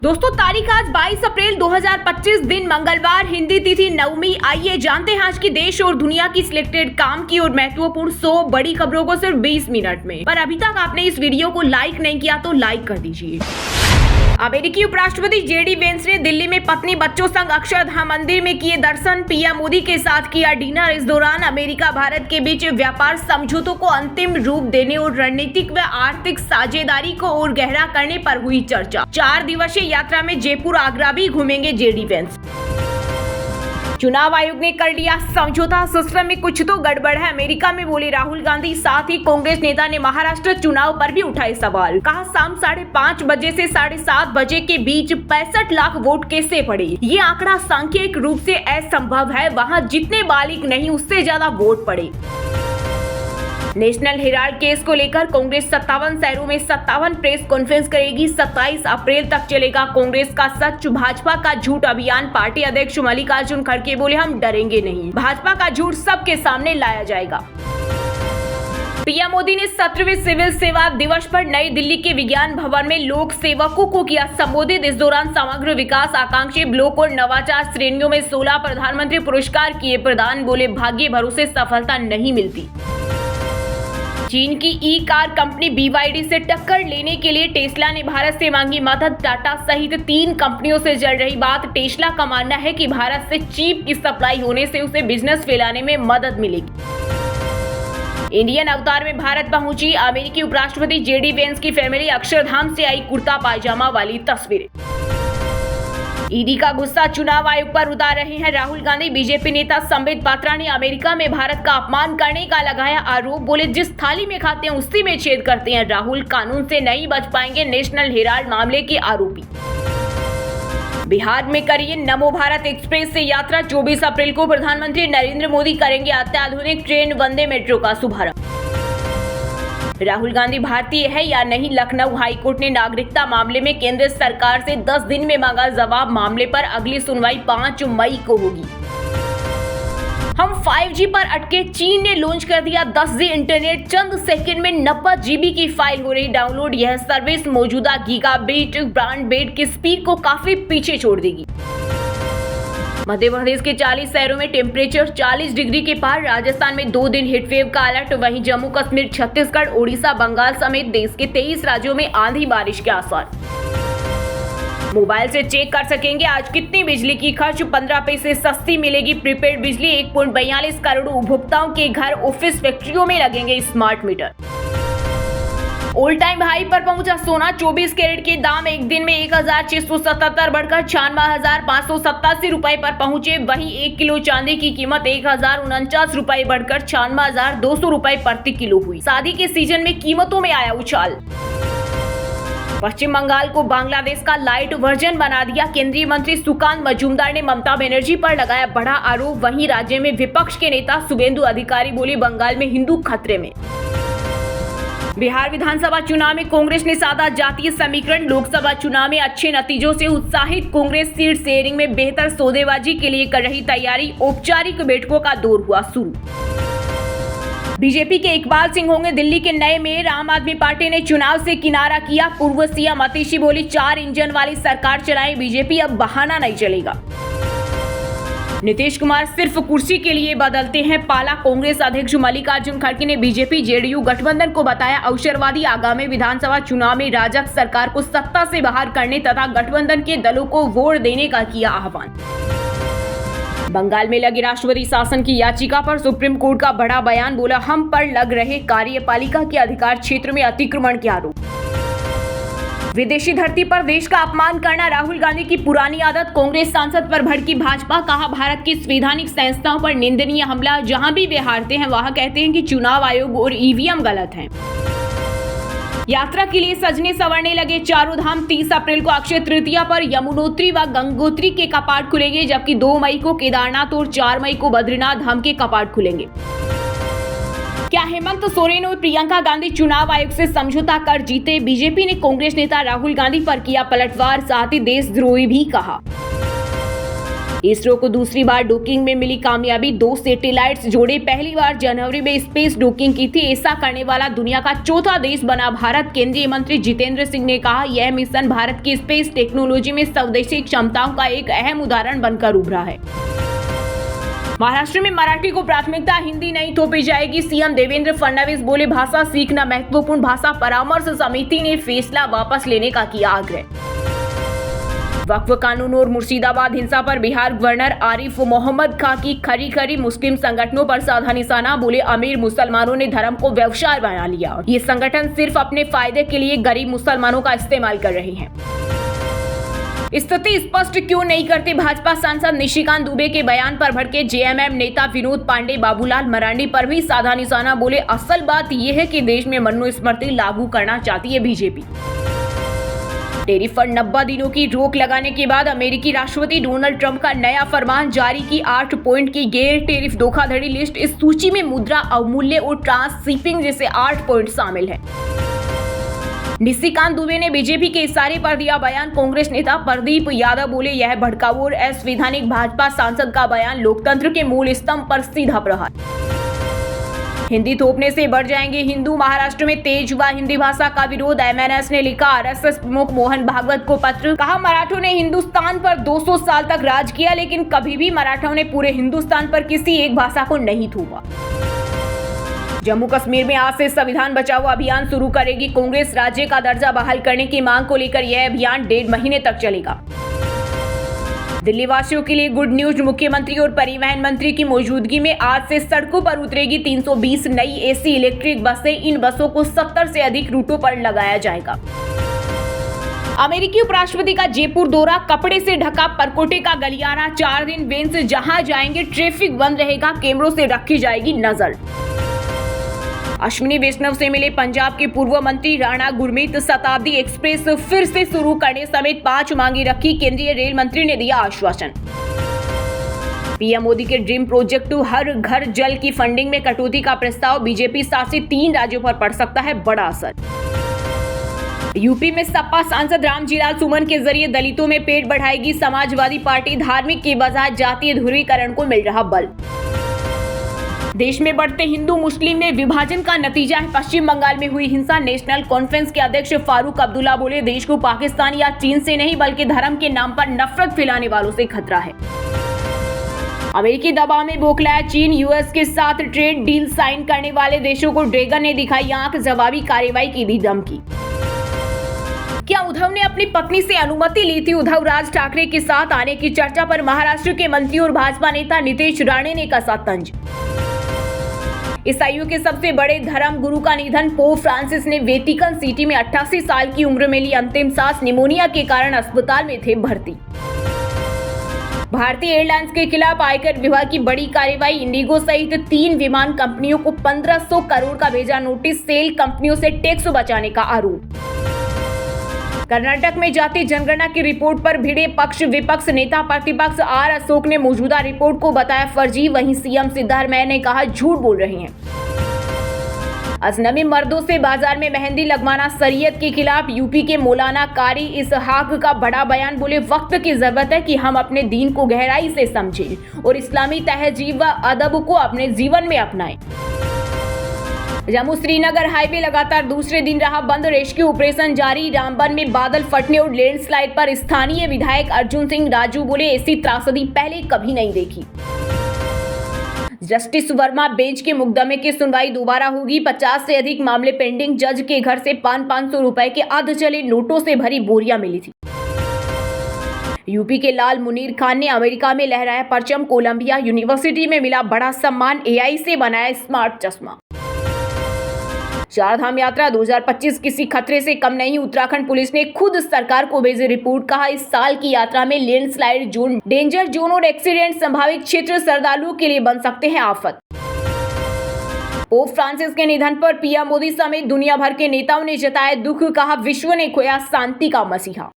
दोस्तों तारीख आज 22 अप्रैल 2025 दिन मंगलवार, हिंदी तिथि नवमी। आइए जानते हैं आज की देश और दुनिया की सिलेक्टेड काम की और महत्वपूर्ण 100 बड़ी खबरों को सिर्फ 20 मिनट में। पर अभी तक आपने इस वीडियो को लाइक नहीं किया तो लाइक कर दीजिए। अमेरिकी उपराष्ट्रपति जेडी वेंस ने दिल्ली में पत्नी बच्चों संग अक्षरधाम मंदिर में किए दर्शन, पीएम मोदी के साथ किया डिनर। इस दौरान अमेरिका भारत के बीच व्यापार समझौतों को अंतिम रूप देने और रणनीतिक व आर्थिक साझेदारी को और गहरा करने पर हुई चर्चा। 4 दिवसीय यात्रा में जयपुर आगरा भी घूमेंगे जेडी वेंस। चुनाव आयोग ने कर लिया समझौता, सिस्टम में कुछ तो गड़बड़ है, अमेरिका में बोले राहुल गांधी। साथ ही कांग्रेस नेता ने महाराष्ट्र चुनाव पर भी उठाए सवाल। कहा शाम 5:30 बजे से 7:30 बजे के बीच 65 लाख वोट कैसे पड़े। ये आंकड़ा सांख्यिक रूप से असंभव है, वहां जितने बालिग नहीं उससे ज्यादा वोट पड़े। नेशनल हेराल्ड केस को लेकर कांग्रेस 57 शहरों में 57 प्रेस कॉन्फ्रेंस करेगी। 27 अप्रैल तक चलेगा कांग्रेस का सच भाजपा का झूठ अभियान। पार्टी अध्यक्ष मल्लिकार्जुन खड़गे बोले हम डरेंगे नहीं, भाजपा का झूठ सबके सामने लाया जाएगा। पीएम मोदी ने 17वें सिविल सेवा दिवस पर नई दिल्ली के विज्ञान भवन में लोक सेवकों को किया संबोधित। इस दौरान समग्र विकास आकांक्षी ब्लॉक और नवाचार श्रेणियों में 16 प्रधानमंत्री पुरस्कार किए प्रदान। बोले भाग्य भरोसे सफलता नहीं मिलती। चीन की ई कार कंपनी BYD से टक्कर लेने के लिए टेस्ला ने भारत से मांगी मदद। टाटा सहित 3 कंपनियों से जल रही बात। टेस्ला का मानना है कि भारत से चिप की सप्लाई होने से उसे बिजनेस फैलाने में मदद मिलेगी। इंडियन अवतार में भारत पहुंची अमेरिकी उपराष्ट्रपति जेडी वेंस की फैमिली। अक्षरधाम से आई कुर्ता पायजामा वाली तस्वीरें। ईडी का गुस्सा चुनाव आयोग पर उतार रहे हैं राहुल गांधी। बीजेपी नेता संबित पात्रा ने अमेरिका में भारत का अपमान करने का लगाया आरोप। बोले जिस थाली में खाते हैं उसी में छेद करते हैं राहुल, कानून से नहीं बच पाएंगे नेशनल हेराल्ड मामले के आरोपी। बिहार में करिए नमो भारत एक्सप्रेस से यात्रा। 24 अप्रैल को प्रधानमंत्री नरेंद्र मोदी करेंगे अत्याधुनिक ट्रेन वंदे मेट्रो का शुभारंभ। राहुल गांधी भारतीय है या नहीं, लखनऊ हाईकोर्ट ने नागरिकता मामले में केंद्र सरकार से 10 दिन में मांगा जवाब। मामले पर अगली सुनवाई 5 मई को होगी। हम 5G पर अटके, चीन ने लॉन्च कर दिया 10G इंटरनेट। चंद सेकंड में 90 GB की फाइल हो रही डाउनलोड। यह सर्विस मौजूदा गीगाबिट ब्रॉडबैंड की स्पीड को काफी पीछे छोड़ देगी। मध्य प्रदेश के 40 शहरों में टेम्परेचर 40 डिग्री के पार। राजस्थान में 2 दिन हीटवेव का अलर्ट। वहीं जम्मू कश्मीर, छत्तीसगढ़, ओडिशा, बंगाल समेत देश के 23 राज्यों में आंधी बारिश के आसार। मोबाइल से चेक कर सकेंगे आज कितनी बिजली की खर्च। 15 पैसे सस्ती मिलेगी प्रीपेड बिजली। 1.42 करोड़ उपभोक्ताओं के घर, ऑफिस, फैक्ट्रियों में लगेंगे smart meter. All time high पर पहुंचा सोना। 24 कैरेट के दाम एक दिन में 1677 बढ़कर 96,587 रुपए पर पहुंचे। वहीं 1 किलो चांदी की कीमत 1049 रुपए बढ़कर 96,200 रुपए प्रति किलो हुई। शादी के सीजन में कीमतों में आया उछाल। पश्चिम बंगाल को बांग्लादेश का लाइट वर्जन बना दिया। केंद्रीय मंत्री सुकांत मजूमदार ने ममता बनर्जी पर लगाया बड़ा आरोप। वहीं राज्य में विपक्ष के नेता शुभेंदु अधिकारी बोले बंगाल में हिंदू खतरे में। बिहार विधानसभा चुनाव में कांग्रेस ने साधा जातीय समीकरण। लोकसभा चुनाव में अच्छे नतीजों से उत्साहित कांग्रेस सीट शेयरिंग में बेहतर सौदेबाजी के लिए कर रही तैयारी। औपचारिक बैठकों का दौर हुआ शुरू। बीजेपी के इकबाल सिंह होंगे दिल्ली के नए मेयर। आम आदमी पार्टी ने चुनाव से किनारा किया। पूर्व सीएम अतिशी बोली 4 इंजन वाली सरकार चलाएं बीजेपी, अब बहाना नहीं चलेगा। नीतीश कुमार सिर्फ कुर्सी के लिए बदलते हैं पाला। कांग्रेस अध्यक्ष मल्लिकार्जुन खड़गे ने बीजेपी जेडीयू गठबंधन को बताया अवसरवादी। आगामी विधानसभा चुनाव में राजग सरकार को सत्ता से बाहर करने तथा गठबंधन के दलों को वोट देने का किया आह्वान। बंगाल में लगी राष्ट्रपति शासन की याचिका पर सुप्रीम कोर्ट का बड़ा बयान। बोला हम पर लग रहे कार्यपालिका के अधिकार क्षेत्र में अतिक्रमण के आरोप। विदेशी धरती पर देश का अपमान करना राहुल गांधी की पुरानी आदत। कांग्रेस सांसद पर भड़की भाजपा। कहा भारत की संवैधानिक संस्थाओं पर निंदनीय हमला। जहां भी वे हारते हैं वहां कहते हैं कि चुनाव आयोग और ईवीएम गलत हैं। यात्रा के लिए सजने संवरने लगे चारों धाम। 30 अप्रैल को अक्षय तृतीया पर यमुनोत्री व गंगोत्री के कपाट खुलेंगे, जबकि 2 मई को केदारनाथ और 4 मई को बद्रीनाथ धाम के कपाट खुलेंगे। क्या हेमंत सोरेन और प्रियंका गांधी चुनाव आयोग से समझौता कर जीते। बीजेपी ने कांग्रेस नेता राहुल गांधी पर किया पलटवार, साथ ही देशद्रोही भी कहा। इसरो को दूसरी बार डॉकिंग में मिली कामयाबी, 2 सैटेलाइट्स जोड़े। पहली बार जनवरी में स्पेस डॉकिंग की थी। ऐसा करने वाला दुनिया का चौथा देश बना भारत। केंद्रीय मंत्री जितेंद्र सिंह ने कहा, यह मिशन भारत की स्पेस टेक्नोलॉजी में स्वदेशी क्षमताओं का एक अहम उदाहरण बनकर उभरा है। महाराष्ट्र में मराठी को प्राथमिकता, हिंदी नहीं थोपी जाएगी। सीएम देवेंद्र फडणवीस बोले, भाषा सीखना महत्वपूर्ण। भाषा परामर्श समिति ने फैसला वापस लेने का किया आग्रह। वक्फ कानून और मुर्शिदाबाद हिंसा पर बिहार गवर्नर आरिफ मोहम्मद खां की खरी मुस्लिम संगठनों पर साधा निशाना। बोले, अमीर मुसलमानों ने धर्म को व्यवसाय बना लिया। ये संगठन सिर्फ अपने फायदे के लिए गरीब मुसलमानों का इस्तेमाल कर रहे हैं। स्थिति स्पष्ट क्यों नहीं करते? भाजपा सांसद निशिकांत दुबे के बयान पर भड़के जेएमएम नेता विनोद पांडे। बाबूलाल मरांडी पर भी साधा निशाना। बोले, असल बात यह है कि देश में मनुस्मृति लागू करना चाहती है बीजेपी। डेयरी पर 90 दिनों की रोक लगाने के बाद अमेरिकी राष्ट्रपति डोनाल्ड ट्रंप का नया फरमान जारी की। 8 पॉइंट की गैर टेरिफ धोखाधड़ी लिस्ट। इस सूची में मुद्रा अवमूल्य और ट्रांसशिपिंग जैसे 8 पॉइंट शामिल हैं। निशिकांत दुबे ने बीजेपी के इशारे पर दिया बयान। कांग्रेस नेता प्रदीप यादव बोले, यह भड़काऊ और असंवैधानिक। भाजपा सांसद का बयान लोकतंत्र के मूल स्तंभ पर सीधा प्रहार। हिंदी थोपने से बढ़ जाएंगे हिंदू। महाराष्ट्र में तेज हुआ हिंदी भाषा का विरोध। एमएनएस ने लिखा आरएसएस प्रमुख मोहन भागवत को पत्र। कहा, मराठों ने हिंदुस्तान पर 200 साल तक राज किया, लेकिन कभी भी मराठों ने पूरे हिंदुस्तान पर किसी एक भाषा को नहीं थोपा। जम्मू कश्मीर में आज से संविधान बचाओ अभियान शुरू करेगी कांग्रेस। राज्य का दर्जा बहाल करने की मांग को लेकर यह अभियान 1.5 महीने तक चलेगा। दिल्ली वासियों के लिए गुड न्यूज। मुख्यमंत्री और परिवहन मंत्री की मौजूदगी में आज से सड़कों पर उतरेगी 320 नई एसी इलेक्ट्रिक बसें। इन बसों को 70 से अधिक रूटों पर लगाया जाएगा। अमेरिकी उपराष्ट्रपति का जयपुर दौरा। कपड़े से ढका परकोटे का गलियारा। 4 दिन वेंस जहां जाएंगे ट्रैफिक बंद रहेगा, कैमरों से रखी जाएगी नजर। अश्विनी वैष्णव से मिले पंजाब के पूर्व मंत्री राणा गुरमीत। शताब्दी एक्सप्रेस फिर से शुरू करने समेत 5 मांगी रखी। केंद्रीय रेल मंत्री ने दिया आश्वासन। पीएम मोदी के ड्रीम प्रोजेक्ट हर घर जल की फंडिंग में कटौती का प्रस्ताव। बीजेपी शासित 3 राज्यों पर पड़ सकता है बड़ा असर। यूपी में सपा सांसद रामजीलाल सुमन के जरिए दलितों में पेट बढ़ाएगी समाजवादी पार्टी। धार्मिक के बजाय जातीय ध्रुवीकरण को मिल रहा बल। देश में बढ़ते हिंदू मुस्लिम में विभाजन का नतीजा है पश्चिम बंगाल में हुई हिंसा। नेशनल कॉन्फ्रेंस के अध्यक्ष फारूक अब्दुल्ला बोले, देश को पाकिस्तान या चीन से नहीं बल्कि धर्म के नाम पर नफरत फैलाने वालों से खतरा है। अमेरिकी दबाव में बौखलाया चीन। यूएस के साथ ट्रेड डील साइन करने वाले देशों को ड्रैगन ने दिखाई आंख। जवाबी कार्रवाई की दी धमकी। क्या उद्धव ने अपनी पत्नी से अनुमति ली थी? उद्धव राज ठाकरे के साथ आने की चर्चा पर महाराष्ट्र के मंत्री और भाजपा नेता नीतीश राणे ने कसा तंज। ईसाइयों के सबसे बड़े धर्म गुरु का निधन। पोप फ्रांसिस ने वेटिकन सिटी में 88 साल की उम्र में ली अंतिम सांस। निमोनिया के कारण अस्पताल में थे भर्ती। भारतीय एयरलाइंस के खिलाफ आयकर विभाग की बड़ी कार्रवाई। इंडिगो सहित 3 विमान कंपनियों को 1500 करोड़ का भेजा नोटिस। सेल कंपनियों से टैक्स बचाने का आरोप। कर्नाटक में जाति जनगणना की रिपोर्ट पर भिड़े पक्ष विपक्ष। नेता प्रतिपक्ष आर अशोक ने मौजूदा रिपोर्ट को बताया फर्जी। वहीं सीएम सिद्धारमैया ने कहा झूठ बोल रहे हैं। अजनबी मर्दों से बाजार में मेहंदी लगवाना शरीयत के खिलाफ। यूपी के मौलाना कारी इसहाक का बड़ा बयान। बोले, वक्त की जरूरत है कि हम अपने दीन को गहराई से समझें और इस्लामी तहजीब व अदब को अपने जीवन में अपनाएं। जम्मू श्रीनगर हाईवे लगातार दूसरे दिन रहा बंद। रेस्क्यू ऑपरेशन जारी। रामबन में बादल फटने और लैंडस्लाइड पर स्थानीय विधायक अर्जुन सिंह राजू बोले, ऐसी त्रासदी पहले कभी नहीं देखी। जस्टिस वर्मा बेंच के मुकदमे की सुनवाई दोबारा होगी। 50 से अधिक मामले पेंडिंग। जज के घर से 500 रुपए के अर्ध चले नोटों से भरी बोरियां मिली थी। यूपी के लाल मुनीर खान ने अमेरिका में लहराया परचम। कोलंबिया यूनिवर्सिटी में मिला बड़ा सम्मान। एआई से बनाया स्मार्ट चश्मा। चारधाम यात्रा 2025 किसी खतरे से कम नहीं। उत्तराखंड पुलिस ने खुद सरकार को भेजी रिपोर्ट। कहा, इस साल की यात्रा में लैंडस्लाइड जोन, डेंजर जोन और एक्सीडेंट संभावित क्षेत्र श्रद्धालुओं के लिए बन सकते हैं आफत। पोप फ्रांसिस के निधन पर पीएम मोदी समेत दुनिया भर के नेताओं ने जताया दुख। कहा, विश्व ने खोया शांति का मसीहा।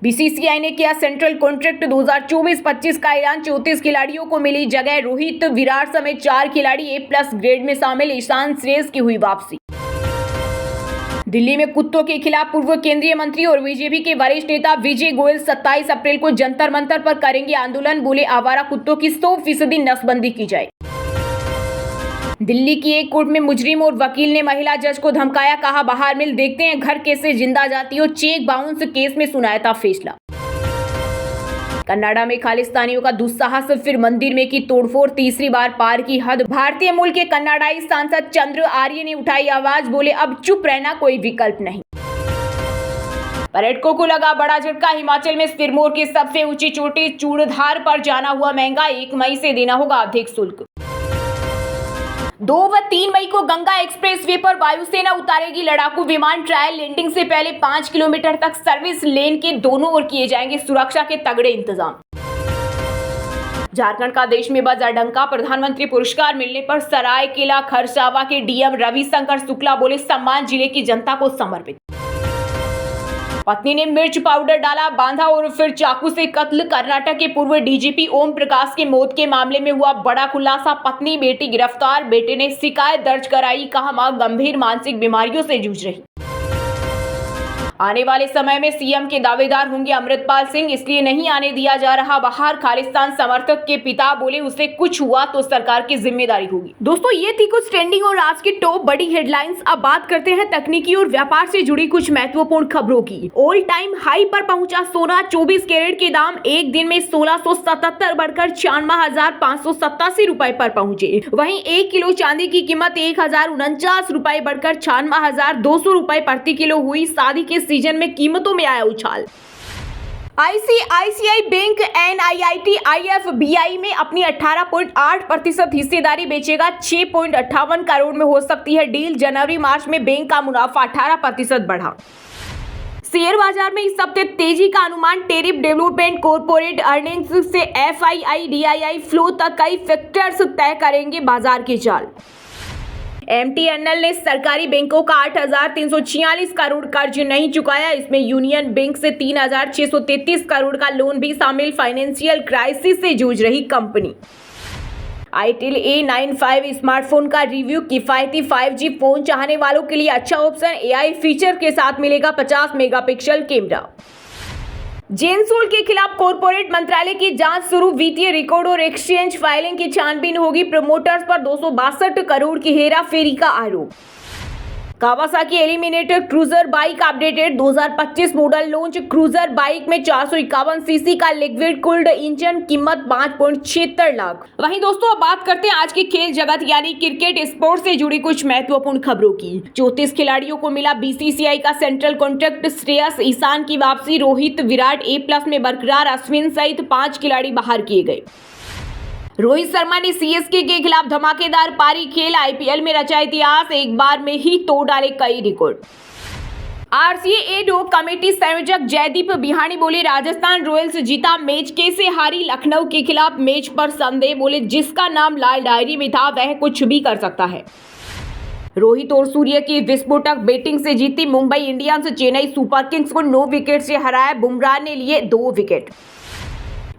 बीसीसीआई ने किया सेंट्रल कॉन्ट्रैक्ट 2024-25 का ऐलान। 34 खिलाड़ियों को मिली जगह। रोहित, विराट समेत 4 खिलाड़ी A+ ग्रेड में शामिल। ईशान श्रेयस की हुई वापसी। दिल्ली में कुत्तों के खिलाफ पूर्व केंद्रीय मंत्री और बीजेपी के वरिष्ठ नेता विजय गोयल 27 अप्रैल को जंतर मंतर पर करेंगे आंदोलन। बोले आवारा कुत्तों की 100% नसबंदी की जाए। दिल्ली की एक कोर्ट में मुजरिम और वकील ने महिला जज को धमकाया, कहा बाहर मिल, देखते हैं घर कैसे जिंदा जाती हो। चेक बाउंस केस में सुनाया था फैसला। कनाडा में खालिस्तानियों का दुस्साहस, फिर मंदिर में की तोड़फोड़, तीसरी बार पार की हद। भारतीय मूल के कन्नाडाई सांसद चंद्र आर्य ने उठाई आवाज, बोले अब चुप रहना कोई विकल्प नहीं। पर्यटकों को लगा बड़ा झटका, हिमाचल में सिरमौर की सबसे ऊंची चोटी चूड़धार पर जाना हुआ महंगा, 1 मई से देना होगा अधिक शुल्क। 2 व 3 मई को गंगा एक्सप्रेसवे पर वायुसेना उतारेगी लड़ाकू विमान। ट्रायल लैंडिंग से पहले 5 किलोमीटर तक सर्विस लेन के दोनों ओर किए जाएंगे सुरक्षा के तगड़े इंतजाम। झारखंड का देश में बजा डंका, प्रधानमंत्री पुरस्कार मिलने पर सरायकेला खरसावा के डीएम रविशंकर शुक्ला बोले सम्मान जिले की जनता को समर्पित। पत्नी ने मिर्च पाउडर डाला, बांधा और फिर चाकू से कत्ल। कर्नाटक के पूर्व डीजीपी ओम प्रकाश की मौत के मामले में हुआ बड़ा खुलासा, पत्नी बेटी गिरफ्तार। बेटे ने शिकायत दर्ज कराई, कहा मां गंभीर मानसिक बीमारियों से जूझ रही। आने वाले समय में सीएम के दावेदार होंगे अमृतपाल सिंह, इसलिए नहीं आने दिया जा रहा बाहर। खालिस्तान समर्थक के पिता बोले उसे कुछ हुआ तो सरकार की जिम्मेदारी होगी। दोस्तों ये थी कुछ ट्रेंडिंग और आज की टॉप बड़ी हेडलाइंस। अब बात करते हैं तकनीकी और व्यापार से जुड़ी कुछ महत्वपूर्ण खबरों की। ऑल टाइम हाई पर पहुंचा सोना, 24 कैरेट के दाम एक दिन में 1677 बढ़कर 96,587 रुपए पर पहुंचे। वहीं 1 किलो चांदी की कीमत 1049 रुपए बढ़कर 96,200 रुपए प्रति किलो हुई। शादी के सीजन में कीमतों में आया उछाल। आईसीआईसीआई बैंक एनआईआईटी आईएफबीआई में अपनी 18.8% हिस्सेदारी बेचेगा। 6.58 करोड़ में हो सकती है डील। जनवरी मार्च में बैंक का मुनाफा 18% बढ़ा। शेयर बाजार में इस हफ्ते तेजी का अनुमान। टेरिफ डेवलपमेंट, कॉर्पोरेट अर्निंग्स से एफआईआई डीआईआई फ्लो तक कई फैक्टर्स तय करेंगे बाजार की चाल। एमटीएनएल ने सरकारी बैंकों का 8,346 करोड़ कर्ज नहीं चुकाया। इसमें यूनियन बैंक से 3,633 करोड़ का लोन भी शामिल। फाइनेंशियल क्राइसिस से जूझ रही कंपनी। आईटेल A95 स्मार्टफोन का रिव्यू। किफायती 5G फोन चाहने वालों के लिए अच्छा ऑप्शन। एआई फीचर के साथ मिलेगा 50 मेगापिक्सल कैमरा। जेनसोल के खिलाफ कॉर्पोरेट मंत्रालय की जांच शुरू। वित्तीय रिकॉर्ड और एक्सचेंज फाइलिंग की छानबीन होगी। प्रमोटर्स पर 262 करोड़ की हेराफेरी का आरोप। Kawasaki eliminator cruiser bike updated. 2025 model launch. Cruiser bike में 451 सीसी का लिक्विड कूल्ड इंजन, कीमत 5.76 लाख। वहीं दोस्तों अब बात करते हैं आज की खेल जगत यानी क्रिकेट स्पोर्ट्स से जुड़ी कुछ महत्वपूर्ण खबरों की। 34 खिलाड़ियों को मिला बीसीसीआई का सेंट्रल कॉन्ट्रैक्ट। श्रेयस ईशान की वापसी। रोहित विराट A+ में बरकरार। अश्विन सहित 5 खिलाड़ी बाहर किए गए। रोहित शर्मा ने सीएसके के खिलाफ धमाकेदार पारी खेल। आईपीएल में रचा इतिहास, एक बार में ही तोड़ डाले कई रिकॉर्ड। आरसीए एड होक कमेटी संयोजक जयदीप बिहानी बोले राजस्थान रॉयल्स जीता मैच, कैसे हारी लखनऊ के खिलाफ मैच पर संदेह। बोले जिसका नाम लाल डायरी में था वह कुछ भी कर सकता है। रोहित और सूर्य की विस्फोटक बैटिंग से जीती Mumbai Indians. Chennai super Kings को 9 विकेट से हराया। बुमराह ने लिए 2 विकेट।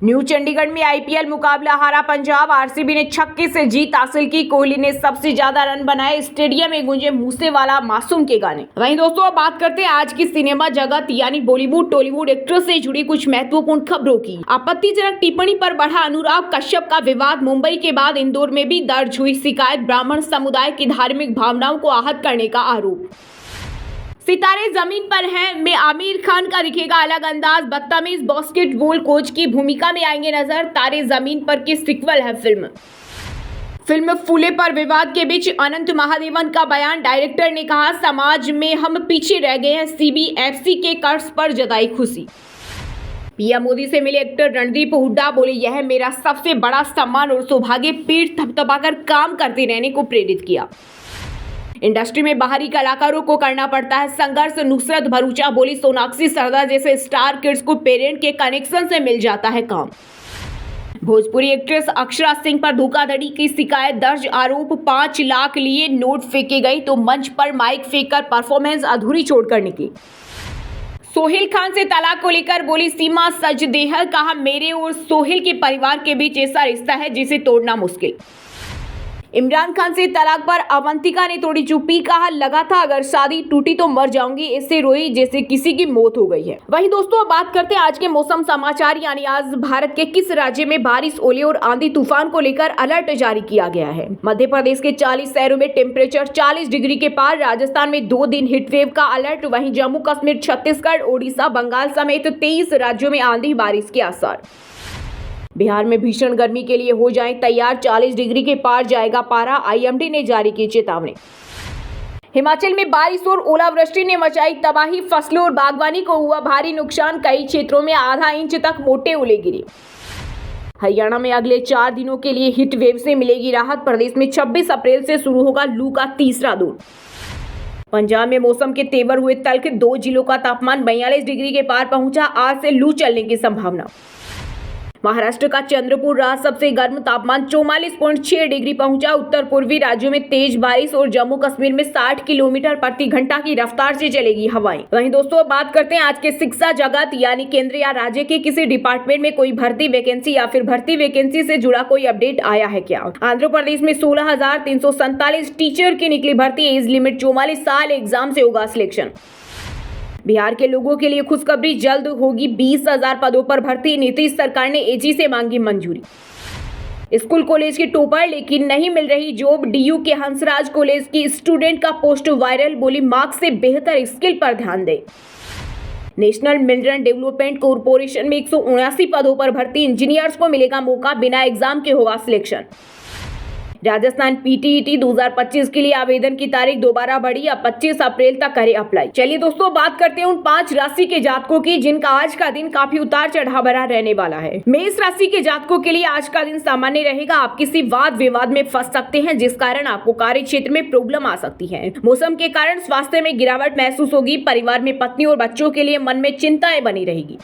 न्यू चंडीगढ़ में आईपीएल मुकाबला हारा पंजाब। आरसीबी ने छक्के से जीत हासिल की। कोहली ने सबसे ज्यादा रन बनाए। स्टेडियम में गूंजे मूसेवाला मासूम के गाने। वहीं दोस्तों अब बात करते हैं आज की सिनेमा जगत यानी बॉलीवुड टॉलीवुड एक्ट्रेस से जुड़ी कुछ महत्वपूर्ण खबरों की। आपत्तिजनक टिप्पणी पर बढ़ा अनुराग कश्यप का विवाद। मुंबई के बाद इंदौर में भी दर्ज हुई शिकायत। ब्राह्मण समुदाय की धार्मिक भावनाओं को आहत करने का आरोप। सितारे जमीन पर हैं में आमिर खान का दिखेगा अलग अंदाज। बदतमीज बास्केटबॉल कोच की भूमिका में आएंगे नजर। तारे जमीन पर की सीक्वल है फिल्म फूले पर विवाद के बीच अनंत महादेवन का बयान। डायरेक्टर ने कहा समाज में हम पीछे रह गए हैं। सीबीएफसी के कर्ज पर जताई खुशी। पीएम मोदी से मिले एक्टर रणदीप हुड्डा। बोले यह मेरा सबसे बड़ा सम्मान और सौभाग्य। पीठ थपथपाकर काम करते रहने को प्रेरित किया। इंडस्ट्री में बाहरी कलाकारों को करना पड़ता है संघर्ष। नुसरत भरूचा बोली सोनाक्षी सरदार जैसे स्टार किड्स को पेरेंट के कनेक्शन से मिल जाता है काम। भोजपुरी एक्ट्रेस अक्षरा सिंह पर धोखाधड़ी की शिकायत दर्ज। आरोप 5 लाख लिए नोट फेंके गई तो मंच पर माइक फेंककर परफॉर्मेंस अधूरी छोड़कर निकली। सोहेल खान से तलाक को लेकर बोली सीमा सजदेहर। कहा मेरे और सोहेल के परिवार के बीच ऐसा रिश्ता है जिसे तोड़ना मुश्किल। इमरान खान से तलाक पर अवंतिका ने तोड़ी चुप्पी, कहा लगा था अगर शादी टूटी तो मर जाऊंगी, इससे रोई जैसे किसी की मौत हो गई है। वहीं दोस्तों अब बात करते हैं आज के मौसम समाचार, यानी आज भारत के किस राज्य में बारिश, ओले और आंधी तूफान को लेकर अलर्ट जारी किया गया है। मध्य प्रदेश के 40 शहरों में टेम्परेचर 40 डिग्री के पार, राजस्थान में 2 दिन हीटवेव का अलर्ट, वहीं जम्मू कश्मीर, छत्तीसगढ़, ओडिशा, बंगाल समेत 23 राज्यों में आंधी बारिश के आसार। बिहार में भीषण गर्मी के लिए हो जाएं तैयार, 40 डिग्री के पार जाएगा पारा, आईएमडी ने जारी की चेतावनी। हिमाचल में बारिश और ओलावृष्टि ने मचाई तबाही, फसलों और बागवानी को हुआ भारी नुकसान, कई क्षेत्रों में आधा इंच तक मोटे ओले गिरे। हरियाणा में अगले 4 दिनों के लिए हीट वेव से मिलेगी राहत, प्रदेश में 26 अप्रैल से शुरू होगा लू का तीसरा दौर। पंजाब में मौसम के तेवर हुए तल्ख, 2 जिलों का तापमान 42 डिग्री के पार पहुंचा, आज से लू चलने की संभावना। महाराष्ट्र का चंद्रपुर रहा सबसे गर्म, तापमान 44.6 डिग्री पहुंचा, उत्तर पूर्वी राज्यों में तेज बारिश और जम्मू कश्मीर में 60 किलोमीटर प्रति घंटा की रफ्तार से चलेगी हवाएं। वहीं दोस्तों बात करते हैं आज के शिक्षा जगत, यानी केंद्र या राज्य के किसी डिपार्टमेंट में कोई भर्ती वैकेंसी या फिर भर्ती वैकेंसी से जुड़ा कोई अपडेट आया है क्या। आंध्र प्रदेश में 16,347 टीचर की निकली भर्ती, एज लिमिट 44 साल, एग्जाम से होगा सिलेक्शन। बिहार के लोगों के लिए खुशखबरी, जल्द होगी 20,000 पदों पर भर्ती, नीतीश सरकार ने एजी से मांगी मंजूरी। स्कूल कॉलेज के टॉपर लेकिन नहीं मिल रही जॉब, डीयू के हंसराज कॉलेज की स्टूडेंट का पोस्ट वायरल, बोली मार्क्स से बेहतर स्किल पर ध्यान दे। नेशनल मिनरल डेवलपमेंट कॉर्पोरेशन में 179 पदों पर भर्ती, इंजीनियर्स को मिलेगा मौका, बिना एग्जाम के होगा सिलेक्शन। राजस्थान पीटीईटी 2025 के लिए आवेदन की तारीख दोबारा बढ़ी, अब 25 अप्रैल तक करे अप्लाई। चलिए दोस्तों बात करते हैं उन 5 राशि के जातकों की जिनका आज का दिन काफी उतार चढ़ाव भरा रहने वाला है। मेष राशि के जातकों के लिए आज का दिन सामान्य रहेगा, आप किसी वाद विवाद में फंस सकते हैं जिस कारण आपको कार्य क्षेत्र में प्रॉब्लम आ सकती है। मौसम के कारण स्वास्थ्य में गिरावट महसूस होगी, परिवार में पत्नी और बच्चों के लिए मन में चिंताएं बनी रहेगी।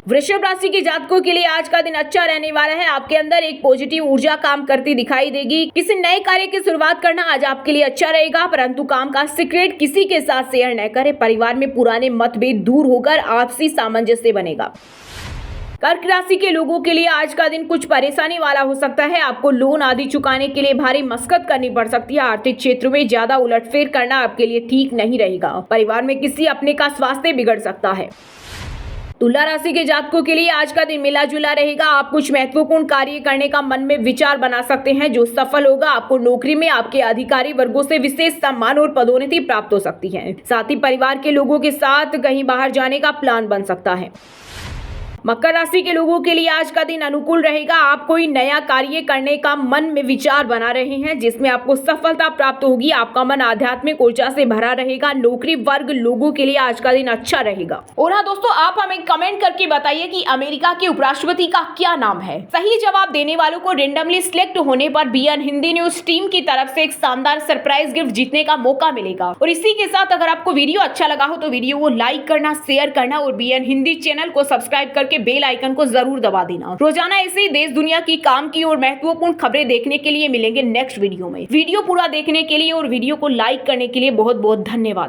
वृषभ राशि के जातकों के लिए आज का दिन अच्छा रहने वाला है, आपके अंदर एक पॉजिटिव ऊर्जा काम करती दिखाई देगी। किसी नए कार्य की शुरुआत करना आज आपके लिए अच्छा रहेगा, परंतु काम का सीक्रेट किसी के साथ शेयर न करें। परिवार में पुराने मतभेद दूर होकर आपसी सामंजस्य बनेगा। कर्क राशि के लोगों के लिए आज का दिन कुछ परेशानी वाला हो सकता है, आपको लोन आदि चुकाने के लिए भारी मशक्कत करनी पड़ सकती है। आर्थिक क्षेत्र में ज्यादा उलटफेर करना आपके लिए ठीक नहीं रहेगा, परिवार में किसी अपने का स्वास्थ्य बिगड़ सकता है। तुला राशि के जातकों के लिए आज का दिन मिला जुला रहेगा, आप कुछ महत्वपूर्ण कार्य करने का मन में विचार बना सकते हैं जो सफल होगा। आपको नौकरी में आपके अधिकारी वर्गों से विशेष सम्मान और पदोन्नति प्राप्त हो सकती है, साथ ही परिवार के लोगों के साथ कहीं बाहर जाने का प्लान बन सकता है। मकर राशि के लोगों के लिए आज का दिन अनुकूल रहेगा, आप कोई नया कार्य करने का मन में विचार बना रहे हैं जिसमें आपको सफलता प्राप्त होगी। आपका मन आध्यात्मिक ऊर्जा से भरा रहेगा। नौकरी वर्ग लोगों के लिए आज का दिन अच्छा रहेगा। और हाँ दोस्तों, आप हमें कमेंट करके बताइए कि अमेरिका के उपराष्ट्रपति का क्या नाम है। सही जवाब देने वालों को रेंडमली सिलेक्ट होने पर बीएन हिंदी न्यूज टीम की तरफ से एक शानदार सरप्राइज गिफ्ट जीतने का मौका मिलेगा। और इसी के साथ अगर आपको वीडियो अच्छा लगा हो तो वीडियो को लाइक करना, शेयर करना और बीएन हिंदी चैनल को सब्सक्राइब करके बेल आइकन को जरूर दबा देना। रोजाना ऐसे ही देश दुनिया की काम की और महत्वपूर्ण खबरें देखने के लिए मिलेंगे नेक्स्ट वीडियो में। वीडियो पूरा देखने के लिए और वीडियो को लाइक करने के लिए बहुत बहुत धन्यवाद।